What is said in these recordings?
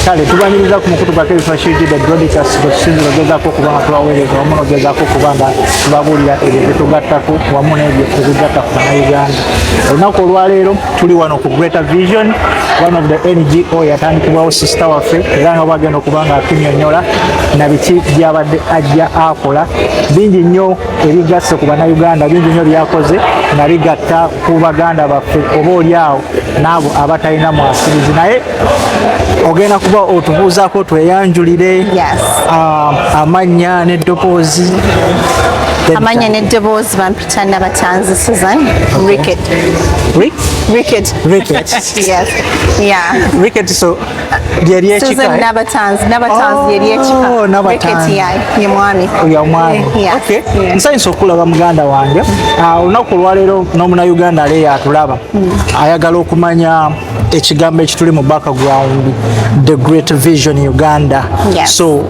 kale tubaniriza ku mukutu gwa Facility the broadcast tusinzira gezaako okuba nga tubaweereza wamu nogezaako okuba nga tubabuulira ebyo byetugattako wamu n'ebyo ebigatta ku bannayuganda. Olunaku olwaleero tuli wano ku Greater Vision, one of the NGO yatandikibwawo sister waffe era nga bagenda okuba nga atunyonnyola na biki byabadde ajja akola. Bingi nnyo ebigasse ku bannayuganda, bingi nnyo byakoze nga bigatta ku baganda baffe oba oliawo n'abo abatalina mwasirizi. Naye ogenda kuba otubuuzaako tweyanjulire amannya n'eddoboozi. Amanya n'eddoboozi bampita Nabatanzi Susan Ricket. Ricket. Yes. Yeah. Ricket, so lyeri ekika. Susan Nabatanzi lyeri ekika. Ricket ye mwami. Oya mwami. Okay. Nsanyusa okulaba muganda wange. Olunaku olwaleero n'omunnayuganda ale yatulaba ayagala okumanya ekigambo ekituli mu background, the Great Vision Uganda. So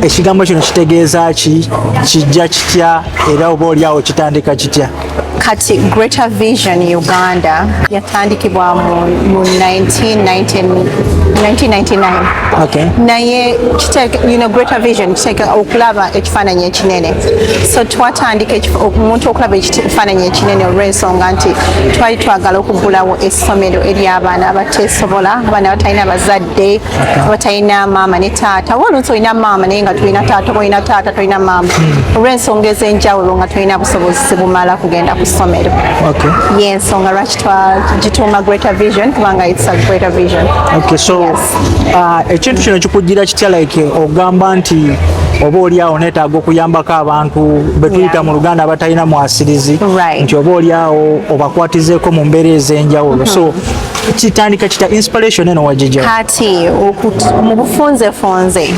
ekigambo kino kitegeeza ki, kijja kitya era oba oliawo kitandika kitya? Kati Greater Vision Uganda yatandikibwa mu 1999. Okay. Naye Greater Vision kiteeka okulaba ekifaananyi ekinene. So twatandika omuntu okulaba ekifaananyi ekinene olw'ensonga nti twali twagala okuggulawo essomero ery'abaana abateesobola, abaana abatalina bazadde, abatalina maama ne taata. Oluusi olina maama naye nga tulina taata, olina taata tolina maama. Olw'ensonga ez'enjawulo nga tulina busobozi bumala kugenda ku ssomero. Y'ensonga lwaki twagituuma Greater Vision kubanga it's a Greater Vision. Okay, so ekintu kino kikujjira kitya, like ogamba nti oba oliawo neetaaga okuyambako abantu betuyita mu Luganda abatalina mwasirizi, nti oba oliawo obakwatizeeko mu mbeera ez'enjawulo. So kitandika kita inspiration eno wagijja? Kati mu bufunzefunze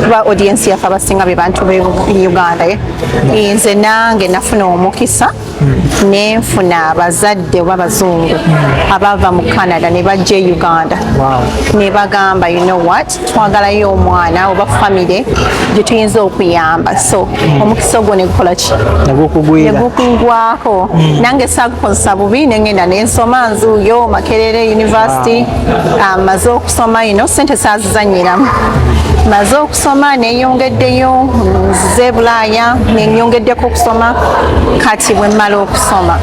kuba audience yaffe abasinga be bantu be Uganda, nze nange nafuna omukisa nenfuna abazadde oba abazungu abava mu Canada ne bajja e Uganda ne bagamba you know what, twagalayo omwana oba family gye tuyinza okuyamba. So omukisa ogwo ne gukola ki? Ne gukugwako. Nange saagukozesa bubi ne ngenda nensoma nzuuyo Makerere University. Maze okusoma sente saazizanyiramu. Maze okusoma neyongeddeyo nzize Bulaaya nenyongeddeko okusoma. Kati bwe mmala okusoma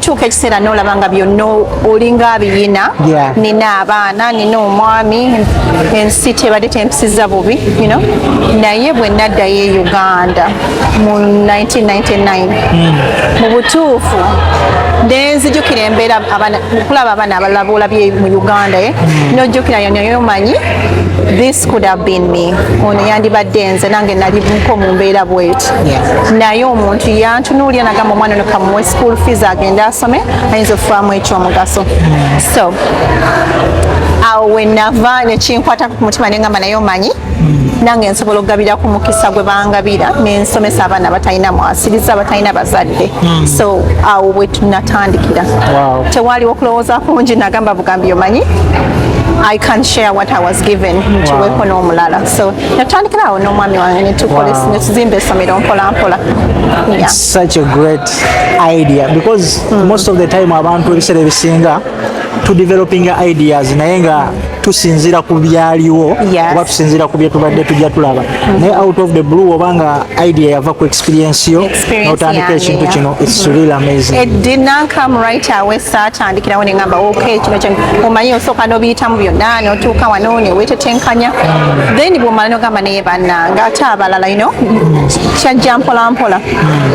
tuuka ekiseera n'olaba nga byonna olinga abiyina. Nina abaana, nina omwami, ensi tebadde tempisiza bubi naye bwe naddayo e Uganda mu 1999 mu butuufu nenzijukira embeera okulaba abaana abalala boolabye mu Uganda nojjukira naye omanyi this could have been me, ono yandibadde nze nange nali nko mu mbeera bweti. Naye omuntu yantunuulira nagamba omwana ono kamuwe school fees agende asome ayinza okufaamu ekyomugaso. So awo wenava nekinkwata ku mutima nengamba naye omanyi nange nsobola okugabira ku mukisa gwe bangabira nensomesa abaana batalina mwasiriza abatalina bazadde. So awo bwe tunatandikira. Tewaliwo okulowooza kungi, nagamba bugambi omanyi I can share what I was given nkiweeko n'omulala. So natandikira awo n'omwami wange netuzimba essomero mpola mpola. It's such a great idea because most of the time abantu ebiseera ebisinga to developing ideas naye nga tusinzira ku byaliwo oba tusinzira ku bye tubadde tujja tulaba naye out of the blue obanga idea yava ku experience yo n'otandika ekintu kino, it's really amazing. It did not come right away. Saatandikirawo ne ngamba okay kino omanyi osooka n'obiyitamu byonna n'otuuka wano ne weetetenkanya then bw'omala n'ogamba naye bannanga ate abalala kyajja mpola mpola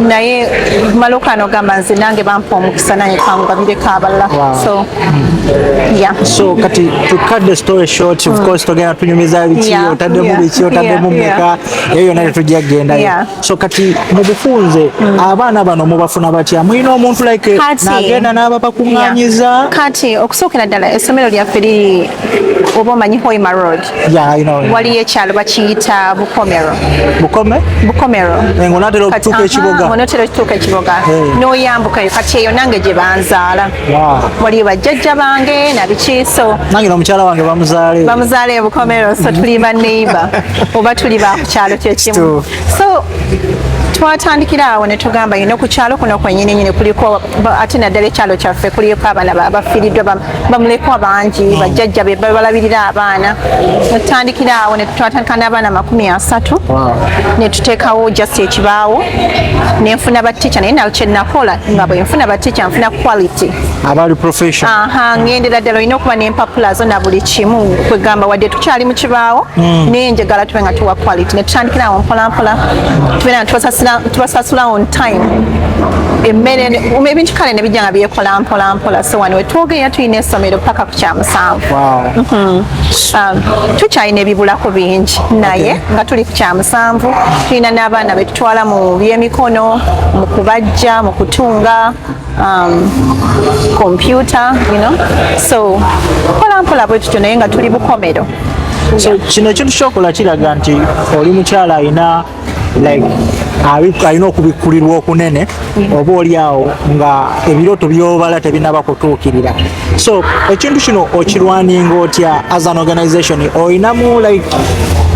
naye mala okola n'ogamba nze nange bampa omukisa naye kangabireko abalala. So so kati to cut the story short, of course togenda tunyumiza biki otaddemu biki otaddemu mmeka eyo yonna tetujja kugendayo. So kati mu bufunze abaana bano mubafuna batya? Mulina omuntu like nagenda n'ababakuŋŋaanyiza? Kati okusookera ddala essomero lyaffe liri oba omanyi Hoima Road, waliyo ekyalo bakiyita Bukomero. Bukomero ng'onaatera okutuuka ekiboga? Onaatera okutuuka ekiboga n'oyambukayo. Kati eyo nange gye banzaala, waliyo bajjajja bange nabiki. So nange n'omukyala wange bamuzaala e Bukomero. So tuli ba neighbor oba tuli ba ku kyalo kyekimu. So twatandikira awo ne tugamba ku kyalo kuno kwennyini kuliko ate naddala ekyalo kyaffe kuliko abaana bafiiriddwa bamulekwa bangi bajjajja be balabirira abaana. Netutandikira awo ne twatandika n'abaana 30 ne tuteekawo just ekibaawo ne nfuna batica naye nakyo nakola nga bwe nfuna batica nfuna quality abali profession ngendera ddala olina okuba n'empapula zo na buli kimu kwegamba wadde tukyali mu kibaawo naye njagala tube nga tuwa quality ne tutandikira awo mpolampola tubeera nga tubasasula on time emmere ebintu kale ne bijja nga byekola mpolampola so wano wetwogerera tulina essomero paka ku kyamusanvu tukyalina ebibulako bingi naye nga tuli ku kyamusanvu tulina n'abaana betutwala mu byemikono mu kubajja mu kutunga computer so mpolampola bwe tutyo naye nga tuli bukomero. So kino ekintu kyokola kiraga nti oli mukyala alina okubikkulirwa okunene oba oli awo nga ebirooto byobala tebinaba kutuukirira. So ekintu kino okirwaninga otya as an organization olinamu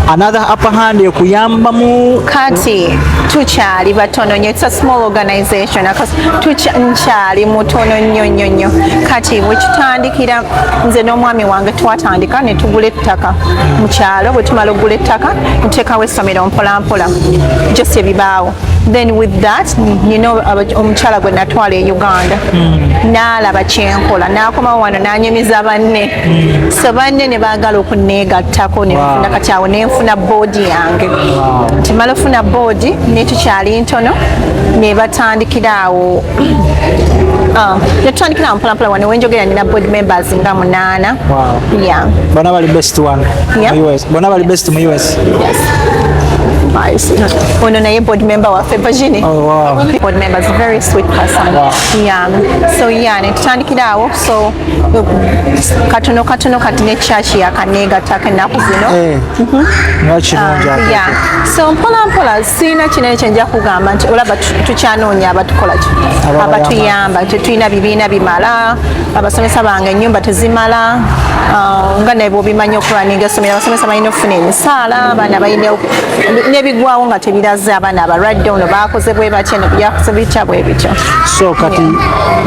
another upper hand ekuyambamu? Kati tukyali batono nnyo, it's a small organization nkyali mutono nnyo kati bwe kitandikira nze n'omwami wange twatandika ne tugula ettaka mu kyalo. Bwe tumala okugula ettaka nteekawo essomero mpolampola just ebibaawo. Then with that omukyala gwe natwala e Uganda n'alaba kyenkola n'akomawo wano n'anyumiza banne so banne ne baagala okunneegattako nenfuna kati awo nenfuna boodi yange. Timala ofuna boodi ne tukyali ntono ne batandikira awo netutandikira awo mpolampola wano wenjogera nina board members nga 8. Bonna bali best one mu US? Bonna bali best mu US? Yes. Ono naye board member waffe Virginie. Board member is a very sweet person. So netutandikira awo so katono kati ne church yakaneegattako ennaku zino. So mpolampola siina kinene kyenja kugamba nti olaba tukyanoonya abatukolaki abatuyamba tetulina bibiina bimala abasomesa bange ennyumba tezimala nga naye bwobimanyi okulwaninga essomero abasomesa balina okufuna emisaala abaana balina nebigwawo nga tebiraze abaana abalwadde ono bakoze bwe batya nebyakoze bitya bwe bityo. So kati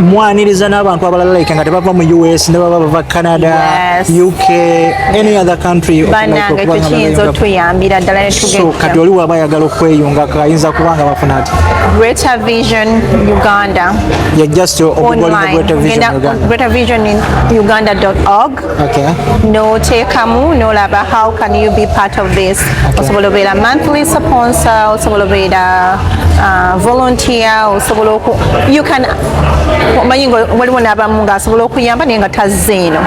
mwaniriza n'abantu abalala nga tebava mu US ne bava Canada, UK, any other country banange tukiyinza otuyambira ddala ne tugenda. So kati oli waba ayagala okweyunga kayinza kubanga bafuna ati Greater Vision Uganda. Just online Greater Vision in Uganda.org. Noteekamu nolaba how can you be part of this. Osobola obeera monthly sponsor, osobola obeera volunteer, osobola you can manyi waliwo n'abamu ng'asobola okuyamba naye nga tazze eno.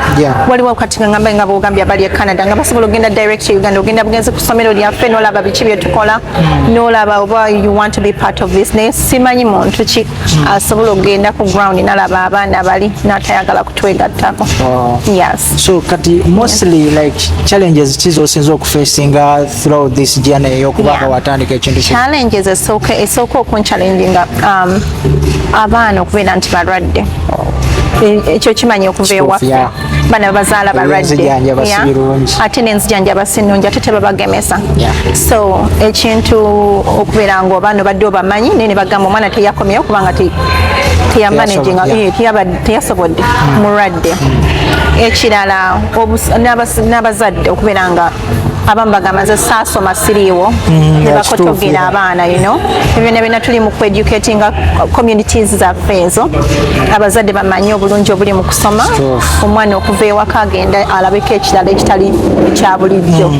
Waliwo kati ngamba nga bwogambye abali e Canada nga basobola ogenda direct to Uganda ogenda bugenzi ku ssomero lyaffe n'olaba biki bye tukola n'olaba oba you want to be part of this naye simanyi muntu ki asobola ogenda ku ground n'alaba abaana bali n'atayagala kutwegattako. So kati mostly challenges ki z'osinza okufacinga throughout this journey ey'okubanga watandika ekintu kino? Challenges esooka okunchallenginga abaana okubeera nti balwadde ekyo kimanyi okuva ewaffe bana bazaala balwadde ate n'enzijanjaba sinungi ate tebabagemesa. So ekintu okubeera ng'obaana obadde obamanyi naye ne bagamba omwana teyakomyewo kubanga teyamanaginga teyasobodde mulwadde. Ekirala n'abazadde okubeera nga abamu bagamba nze saasoma siriiwo ne bakotogera abaana ebyo byonna tuli mu kueducatinga communities zaffe ezo abazadde bamanyi obulungi obuli mu kusoma omwana okuva ewaka agenda alabeko ekirala ekitali kya bulijjo.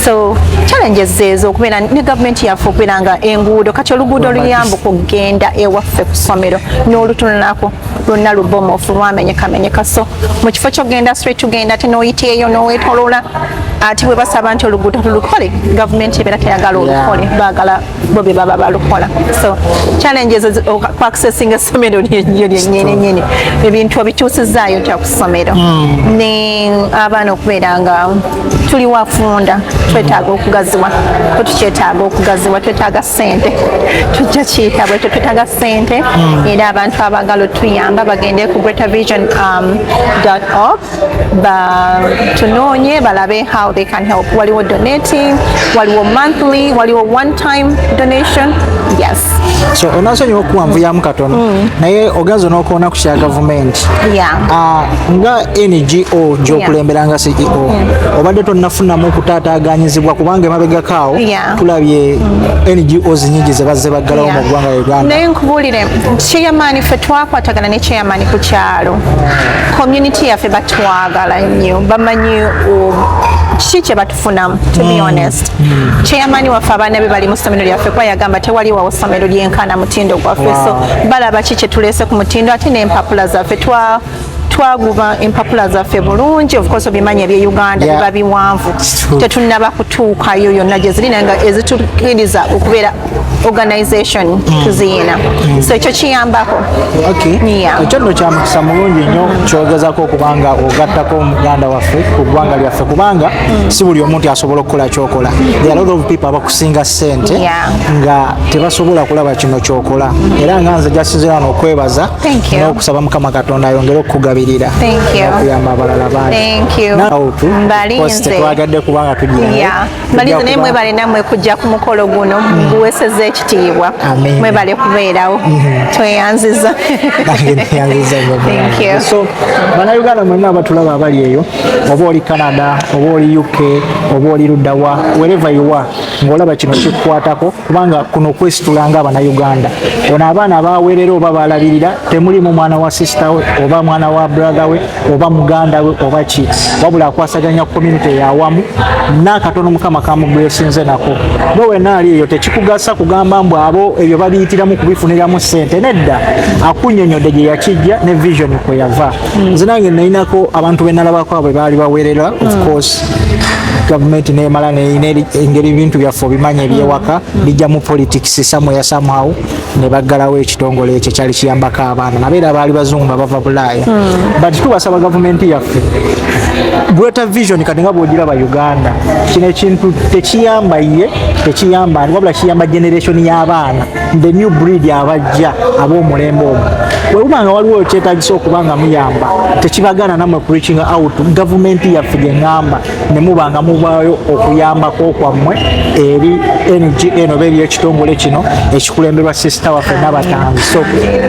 So challenges ezo okubeera ne gavumenti yaffe okubeera nga enguudo kati oluguudo luyamba okugenda ewaffe ku ssomero n'olutunulako lwonna lubomofu lwamenyekamenyeka so mu kifo ky'ogenda straight tugenda ate n'oyita eyo n'owetoloola ati bwe basaba nti oluguudo tulukole gavumenti ebeera teyagala olukole baagala bo be baba balukola. So challenges ku accessing essomero lyennyini ebintu obituusizaayo tya ku ssomero ne abaana okubeera nga tuli wafunda twetaaga okugaziwa, tukyetaaga okugaziwa, twetaaga ssente, tujja kiyita bwekyo, twetaaga ssente era abantu abaagala otuyamba bagende ku greatervision.org tunoonye balabe how they can help. Waliwo donating, waliwo monthly, waliwo one time donation. Yes. So onasonyiwa okuwanvuyamu katono naye ogenza n'okuwona ku kya gavumenti nga NGO gy'okulembera nga CEO obadde tonnafunamu okutaataaganyizibwa kubanga emabegakaawo tulabye NGOs nyingi ze bazze baggalawo mu ggwanga Uganda. Naye nkubuulire chairman ffe twakwatagana ne chairman ku kyalo, community yaffe batwagala nnyo, bamanyi kiki kye batufunamu, to be honest. Chairman waffe abaana be bali mu ssomero lyaffe kuba yagamba tewali wawo ssomero lyenkana mutindo gwaffe, so balaba ki kye tuleese ku mutindo ate n'empapula zaffe twaguba empapula zaffe bulungi. Of course obimanyi ebye Uganda biba biwanvu, tetunnaba kutuukayo yonna gye ziri naye nga ezitukiriza okubeera organization tuziyina, so ekyo kiyambako. Ekyo nno kya mukisa mulungi nnyo kyogezako okubanga ogattako omuganda waffe ku ggwanga lyaffe kubanga si buli omuntu asobola okukola kyokola. There are a lot of people abakusinga ssente nga tebasobola kulaba kino kyokola, era nga nze jasinzira n'okwebaza n'okusaba Mukama Katonda ayongere okukugabirira n'okuyamba abalala bangi. Mbalinze twagadde kubanga mbalinze naye mwebale nammwe kujja ku mukolo guno guweeseza ekitiibwa, mwebale kubeerawo, tweyanziza. So bannayuganda mwenna abatulaba abali eyo, oba oli Canada, oba oli UK, oba oli luddawa, wherever you are, ng'olaba kino kikukwatako kubanga kuno kwesitulanga abannayuganda. Ono abaana abaweerera oba balabirira temulimu mwana wa sister we oba mwana wa brother we oba muganda we oba ki, wabula akwasaganya community yawamu n'akatono Mukama kamugwesinze nako. Bo wenna ali eyo tekikugasa kugamba mbu abo ebyo babiyitiramu kubifuniramu ssente, nedda akunnyonnyodde gye yakijja ne vision kwe yava. Nze nange nalinako abantu be nalabako abo baali baweerera, of course gavumenti neemala engeri ebintu byaffe obimanyi ebyewaka bijja mu politics somehow ne baggalawo ekitongole ekyo kyali kiyambako abaana nabeera baali bazungu bava Bulaaya. But tubasaba gavumenti yaffe Greater Vision kati nga bw'ogiraba Uganda, kino ekintu tekiyamba ye, tekiyamba wabula kiyamba generation y'abaana, the new breed abajja ab'omulembe omwo. Bwe mubanga waliwo kyetaagisa okubanga muyamba, tekibagana nammwe preaching out. Gavumenti yaffe gye ŋŋamba ne mubanga mubaayo okuyambako kwammwe eri NGO eno beri ekitongole kino ekikulemberwa sister waffe n'abatanzi. So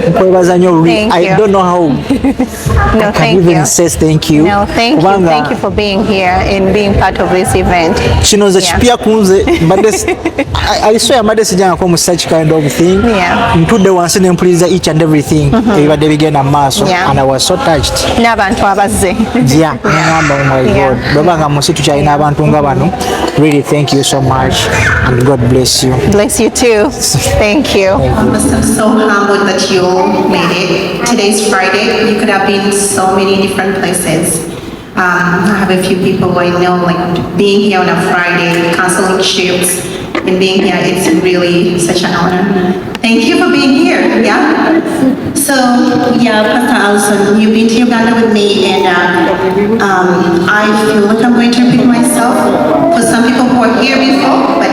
nkwebaza nnyo. I don't know how No, thank even you. says thank you. No, thank you. Thank you for being here and being part of this event. Kino nze kipya kunze I swear mbadde sijjangako mu such kind of thing. Ntudde wansi ne mpuliriza each and everything ebibadde bigenda mu maaso and I was so touched. N'abantu abazze. Ngamba oh my God, bwebanga mu nsi tukyalina abantu nga bano. Really thank you so much and God bless you. Bless you too. Thank you. I'm so humbled that you made it. Today's Friday. You could have been so many different places. I have a few people who I know, like being here on a Friday, canceling trips, and being here, it's really such an honor. Thank you for being here, So, Pastor Alison, you've been to Uganda with me, and I feel like I'm going to repeat myself for some people who are here before, but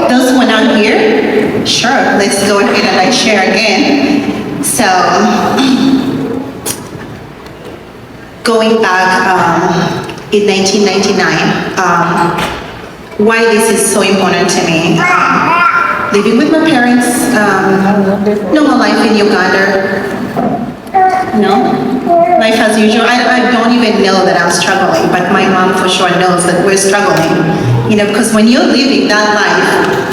those who are not here, sure, let's go ahead and share again. So, going back in 1999, why this is so important to me. Living with my parents, normal life in Uganda, life as usual. I don't even know that I'm struggling, but my mom for sure knows that we're struggling. Because when you're living that life,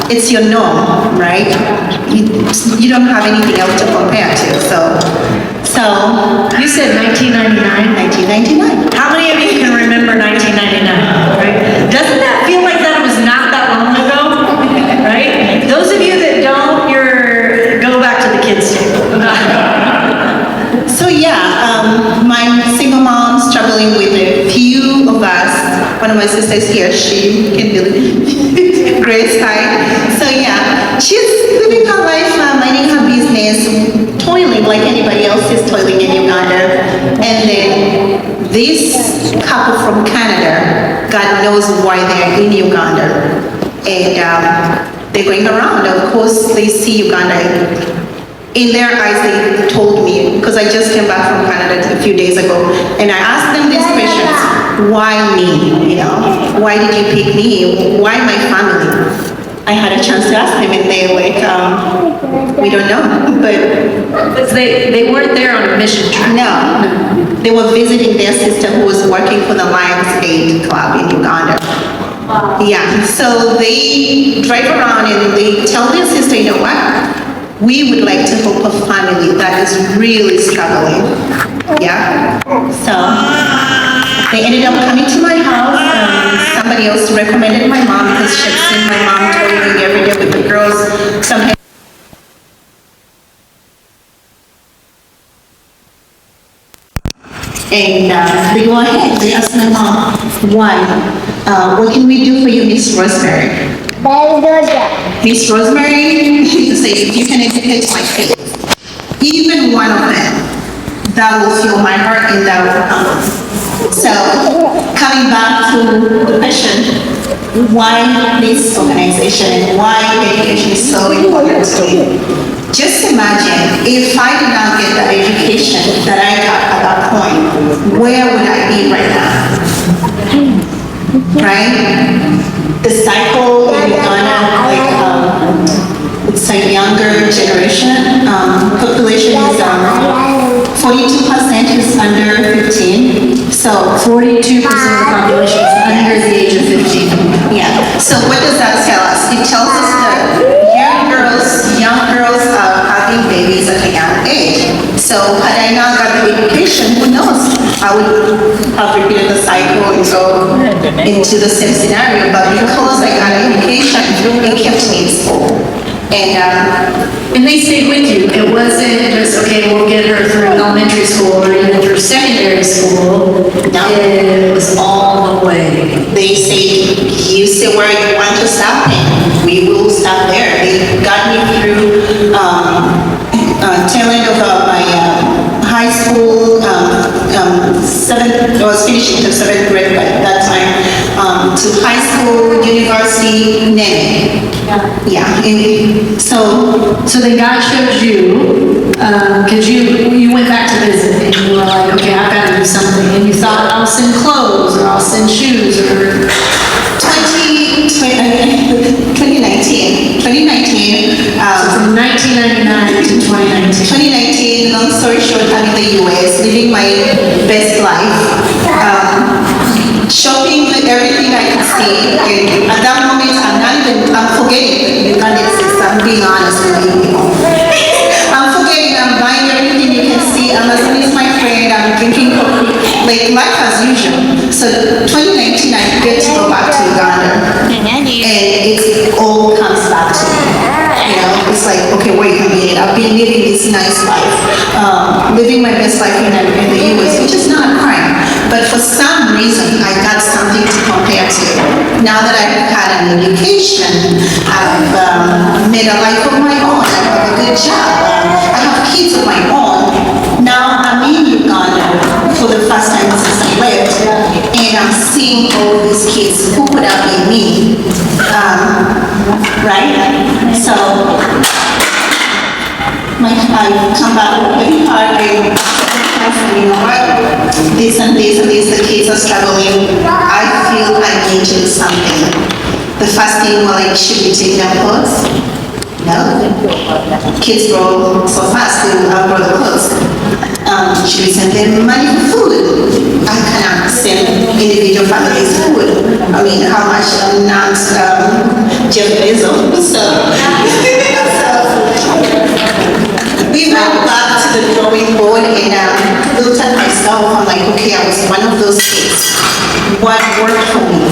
it's your norm, right? You don't have anything else to compare to, So, you said 1999? 1999. How many of you can remember 1999, right? Doesn't that feel like that was not that long ago, right? Those of you that don't, go back to the kids table. So my single mom struggling with a few of us. One of my sisters here, she can believe Grace, hi. So she's living her life, minding her business, toiling like anybody else is toiling in Uganda. And then this couple from Canada God knows why they're in Uganda. And they're going around. Of course, they see Uganda. In their eyes, they told me, because I just came back from Canada a few days ago, and I asked them these questions. Why me? You know, why did you pick me? Why my family? I had a chance to ask them, and they were like, we don't know, but They weren't there on a mission trip. no. They were visiting their sister who was working for the Lions Aid Club in Uganda. Yeah, so they drive around and they tell their sister, you know what? We would like to help a family that is really struggling. Yeah, so they ended up coming to my house. Somebody else recommended my mom because she'd seen my mom toiling every day with the girls. Sometimes and they go ahead, they ask my mom, why? What can we do for you, Miss Rosemary? Miss Rosemary said, if you can educate my kids, even one of them, that will fill my heart and that will come. So, coming back to the question, why this organization and why education is so important to me. Just imagine if I did not get that education that I got at that point, where would I be right now? Right? The cycle in Uganda, it's a younger generation. Population is 42% is under 15. So 42% of the population is under the age of 15. yeah. So what does that tell us? It tells us that young girls are having babies at a young age. So had I not got the education, who knows? I would have repeated the cycle and go into the same scenario. But because I got an education, it kept me in school. And they stayed with you. It wasn't just, okay, we'll get her through elementary school or even through secondary school. No. It was all the way. They say, you say where you want to stop, and we will stop there. They got me through tail end of my high school, I was finishing the 7th grade by that time, to high school, university, then. Yeah, and So then God showed you, because you went back to visit and you were like, okay, I've got to do something. And you thought, I'll send clothes or I'll send shoes or... 2019, So from 1999 to 2019. 2019, long story short, I'm in the US, living my best life, shopping everything I can see, and at that moment, I'm forgetting Uganda exists, I'm being honest with you. I'm forgetting, I'm buying everything you can see, Amazon is my friend, I'm drinking coffee, like life as usual. So 2019, I get to go back to Uganda, and it all comes back to me. You know, it's like, okay, wait a minute, I've been living this nice life, living my best life in the US, which is not a crime. But for some reason, I got something to compare to. Now that I've had an education, I've made a life of my own, I have a good job, I have kids of my own. Now I'm in Uganda for the first time since I left, and I'm seeing all these kids who could have been me, right? So, I come back really hard, you know what, this and this and this, the kids are struggling. I feel I need to do something. The first thing, well, I should be taking their clothes. No, kids grow so fast, they will outgrow the clothes. Should we send them money for food? I cannot send individual families food. I mean, how much not Jeff Bezos, so. We went back to the drawing board and looked at myself. I'm like, okay, I was one of those kids. What worked for me?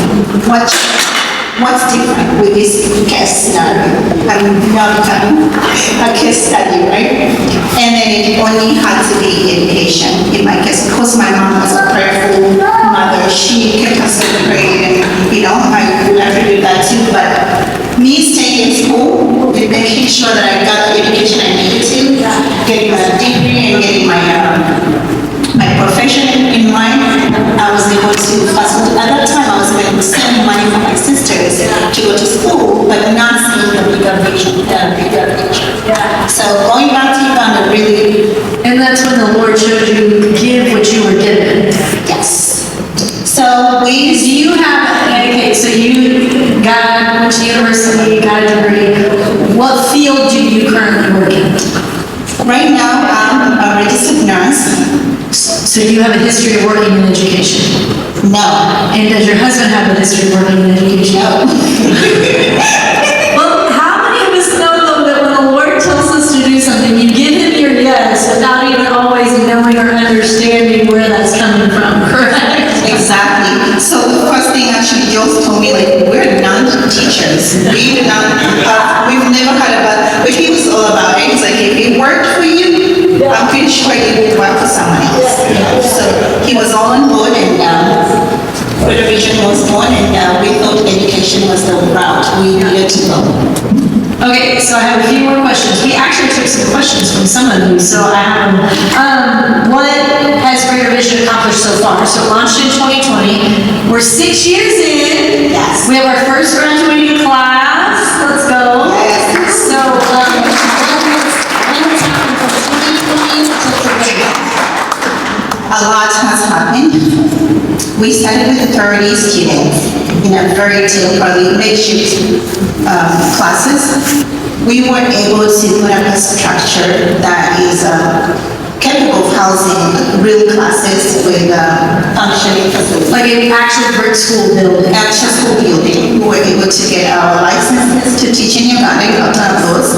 What's different with this case scenario? I'm now becoming a case study, right? And then it only had to be education in my case, because my mom was a prayerful mother. She kept us in prayer, and I do that too. But me staying in school and making sure that I got the education I needed to, getting my degree and getting my profession in line, I was able to fast forward. At that time, I was spending went to university, got a degree. What field do you currently work in? Right now, I'm a registered nurse. So you have a history of working in education? No. And does your husband have a history of working in education? No. Well, how many of us know though that when the Lord tells us to do something, you give him your yes without even always knowing or understanding where that's coming from, correct? Exactly. So the first thing actually Jules told me, like, we're non-teachers. We do not have, we've never had about, but he was all about it. He's like, if it worked for you, I'm pretty sure it would work for someone else. So he was all on board, and Federation was born, and we thought education was the route we needed to go. Okay, so I have a few more questions. We actually took some questions from some of you, so I have them. What has Greater Vision accomplished so far? So launched in 2020. We're 6 years in. Yes. We have our first graduating class. Let's go. Yes. So, what's happened from 2020 to today? A lot has happened. We started with 30 students in a very temporary makeshift classes. We weren't able to put up a structure that is capable of housing real classes with functioning facilities. Like an actual brick school building. Actual school building. We were able to get our licenses to teach in Uganda, we got those.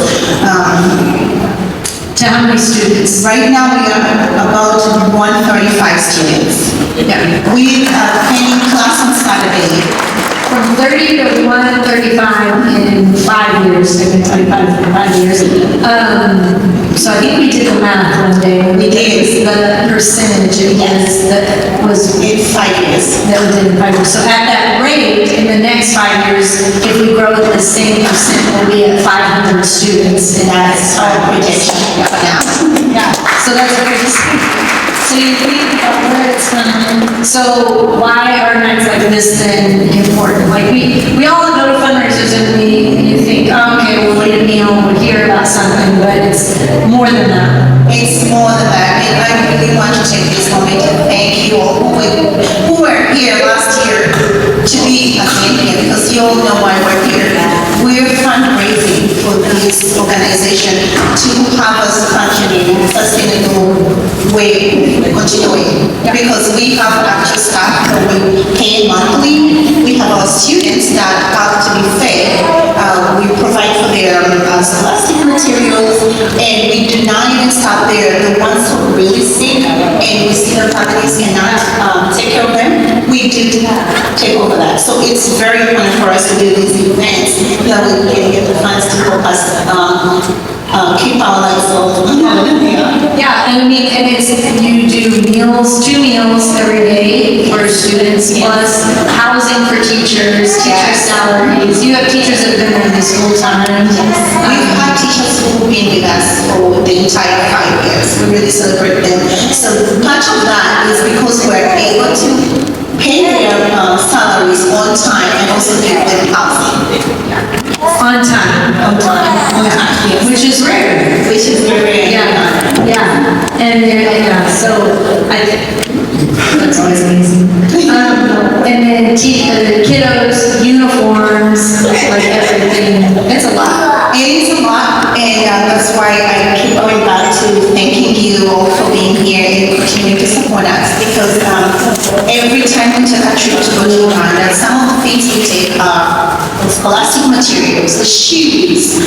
To how many students? Right now, we are about 135 students. Yeah. We are planning class on Saturday. From 30 to 135 in 5 years, I've been 25 for 5 years. So I think we did the math one day. We did. The percentage it was, that was, In 5 years. that we did in 5 years. So at that rate, in the next 5 years, if we grow at the same percent, we'll be at 500 students. And That's our projection for now. yeah, so that's very good. So you think about where it's from. So why are nights like this then important? Like we all go to fundraisers and you think, oh, okay, we'll eat a meal, we'll hear about something, but it's more than that. It's more than that, and I really want to take this moment to thank you all who were here last year to be again here, because you all know why we're here. We're fundraising for this organization to have us functioning in a sustainable way, continuing. Because we have actual staff that we pay monthly, we have our students that have to be fed, we provide for their scholastic materials, and we do not even stop there. The ones who are really sick and we see their families cannot take care of them, we do take over that. So it's very important for us to do these events that we can get the funds to help us keep our lives open. Yeah, and I mean, and it's, you do meals, 2 meals every day for students, plus housing for teachers, teacher salaries. You have teachers that have been there this whole time. We've had teachers who've been with us for the entire 5 years. We really celebrate them. So much of that is because we're able to pay their salaries on time and also give them housing. On time. On time. Yes. Which is rare. Which is very rare. Yeah, and yeah, so I think that's always amazing. And then the kiddos, uniforms, like everything, it's a lot. It is a lot, and that's why I keep going back to thanking you all for being here and continuing to support us, because every time we take a trip to go to Uganda, some of the things we take are the scholastic materials, the shoes,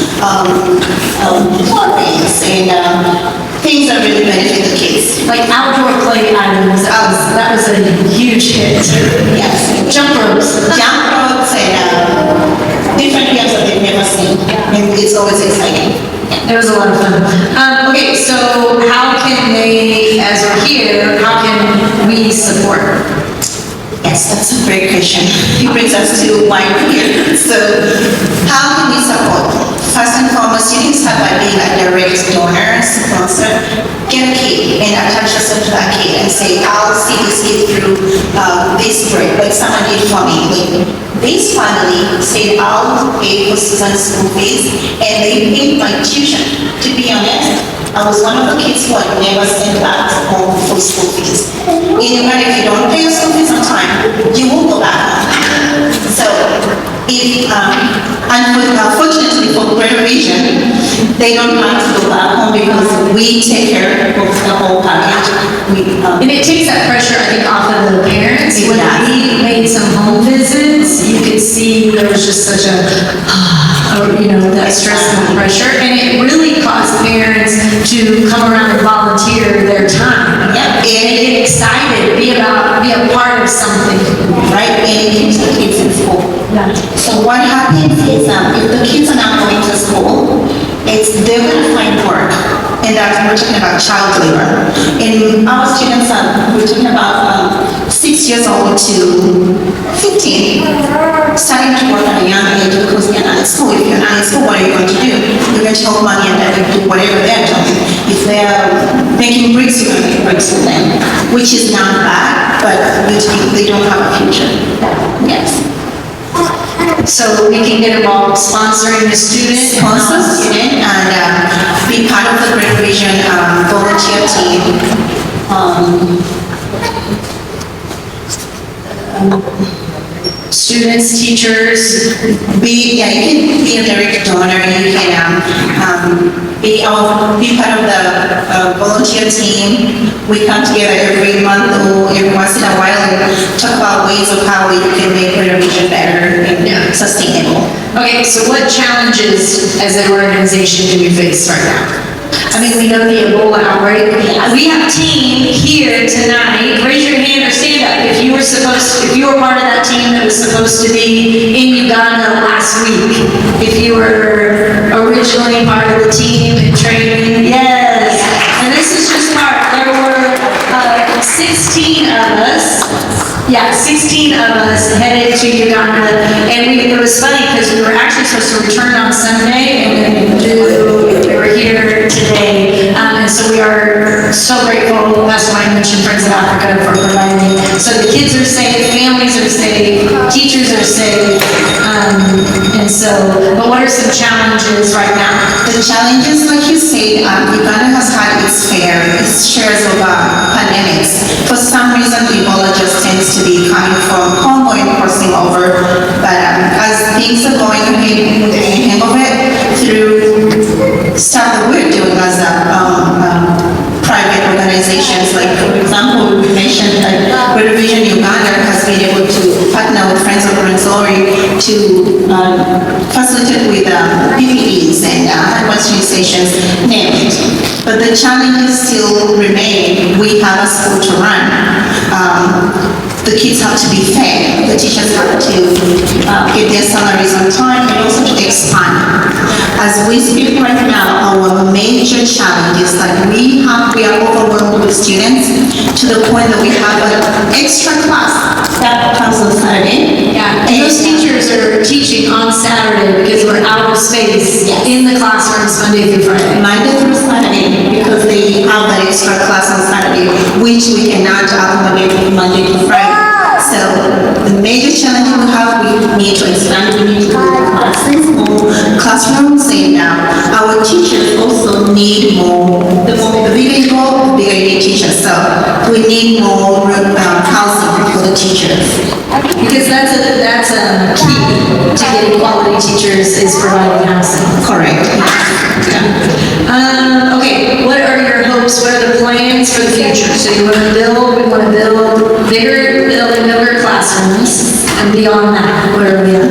clothing, and things that really benefit the kids. Like outdoor play items, that was a huge hit. Yes. Jump ropes. Jump ropes and different games that they've never seen, and it's always exciting. It was a lot of fun. Okay, so how can they, as we're here, how can we support? Yes, that's a great question. It brings us to why we're here. So, how can we support? First and foremost, you can start by being a direct donor, sponsor. Get a kid and attach yourself to that kid and say, I'll see this kid through this break, like someone did for me. Like, this family said, I'll pay for Susan's school fees, and they paid my tuition. To be honest, I was one of the kids who had never sent back home for school fees. In Uganda, if you don't pay your school fees on time, you will go back home. So, if Unfortunately for graduation, they don't have to go back home because we take care of the whole package. And it takes that pressure, I think, off of the parents. When we made some home visits, you could see there was just such a, that stress and pressure. And it really caused parents to come around and volunteer their time. Yep. And get excited, be a part of something. Right? And it keeps the kids in school. Yeah. So what happens is if the kids are not going to school, they're going to find work. And that's, we're talking about child labor. And our students we're talking about 6 years old to 15, starting to work at a young age because they're not in school. If you're not in school, what are you going to do? You're going to help mommy and daddy do whatever they're doing. If they're making bricks, you're going to make bricks with them, which is not bad, but they don't have a future. Yes. So we can get involved sponsoring the student. Sponsor the student and be part of the graduation volunteer team. Students, teachers. You can be a direct donor. You can be part of the volunteer team. We come together every month or every once in a while and talk about ways of how we can make renovation better and sustainable. Okay, so what challenges as an organization do we face right now? I mean, we know the Ebola outbreak. We have a team here tonight. Raise your hand or stand up if you were part of that team that was supposed to be in Uganda last week. If you were originally part of the team in training, yes. And this is just part. There were 16 of us. Yeah, 16 of us headed to Uganda, and it was funny because we were actually supposed to return on Sunday, and we were here today, and so we are so grateful. That's why I mentioned Friends of Africa for providing. So the kids are safe, families are safe, teachers are safe, but what are some challenges right now? The challenges, like you said, Uganda has had its shares of pandemics. For some reason, Ebola just tends to be coming from Congo and crossing over. But as things are going ahead, we're getting a hang of it through stuff that we're doing as private organizations. Like, for example, we mentioned that Renovation Uganda has been able to partner with Friends of Rwenzori to facilitate with PPEs and hand washing stations, name it. But the challenges still remain. We have a school to run. The kids have to be fed. The teachers have to get their salaries on time and also to expand. As we speak right now, our major challenge is that we are overwhelmed with students to the point that we have an extra class that comes on Saturday. Yeah, and those teachers are teaching on Saturday because we're out of space in the classrooms Monday through Friday. Monday through Saturday, because they have that extra class on Saturday, which we cannot accommodate Monday to Friday. So the major challenge we have, we need to expand, we need to build classrooms, and our teachers also need more. The bigger you go, the bigger you need teachers. So we need more housing for the teachers. Because that's a key to getting quality teachers is providing housing. Correct. Yeah. Okay, what are your hopes? What are the plans for the future? So we want to build bigger classrooms, and beyond that, what are we at?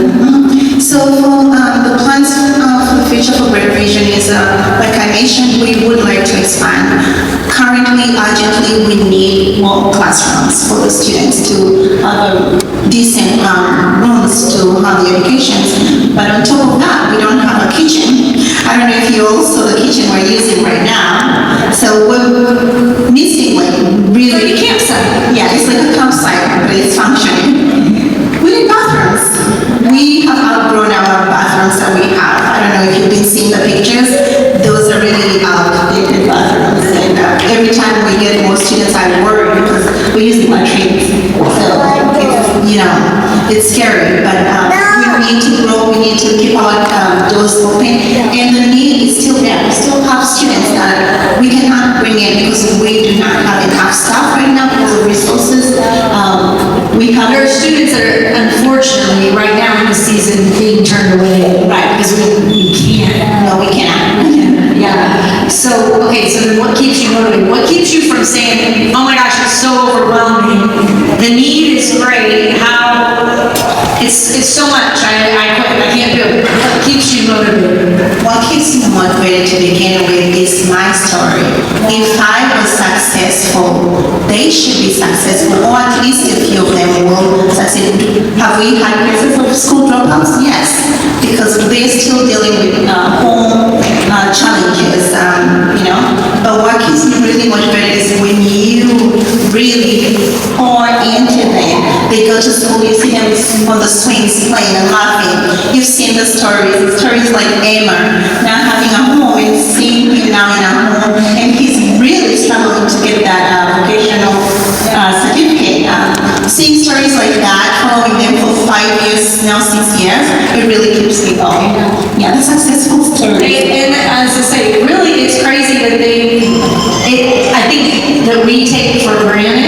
So the plans for the future for Renovation is, like I mentioned, we would like to expand. Currently, urgently, we need more classrooms for the students to have decent rooms to have the educations. But on top of that, we don't have a kitchen. I don't know if you all saw the kitchen we're using right now. So we're missing really... Like a campsite. Yeah, it's like a campsite, but it's functioning. We need bathrooms. We have outgrown our bathrooms that we have. I don't know if you've been seeing the pictures. Those are really outdated bathrooms. And every time we get more students, I worry because we're using latrines. So, it's scary. But we need to grow. We need to keep our doors open. And the need is still there. We still have students that we cannot bring in because we do not have enough staff right now because of resources. There are students that are unfortunately right now in the season being turned away. Right. from saying, oh my gosh, it's so overwhelming. The need is great. How, it's so much. I can't do it. What keeps you motivated? What keeps me motivated to begin with is my story. If I was successful, they should be successful, or at least a few of them will succeed. Have we had cases of school dropouts? Yes, because they're still dealing with home challenges, But what keeps me really motivated is when you really pour into them. They go to school, you see them on the swings playing and laughing. You've seen the stories like Emma, now having a home and seeing him now in a home, and he's really struggling to get that vocational certificate. Seeing stories like that, following them for 5 years, now 6 years, it really keeps me going. Yeah, the successful story. And as I say, really, it's crazy that I think that we take for granted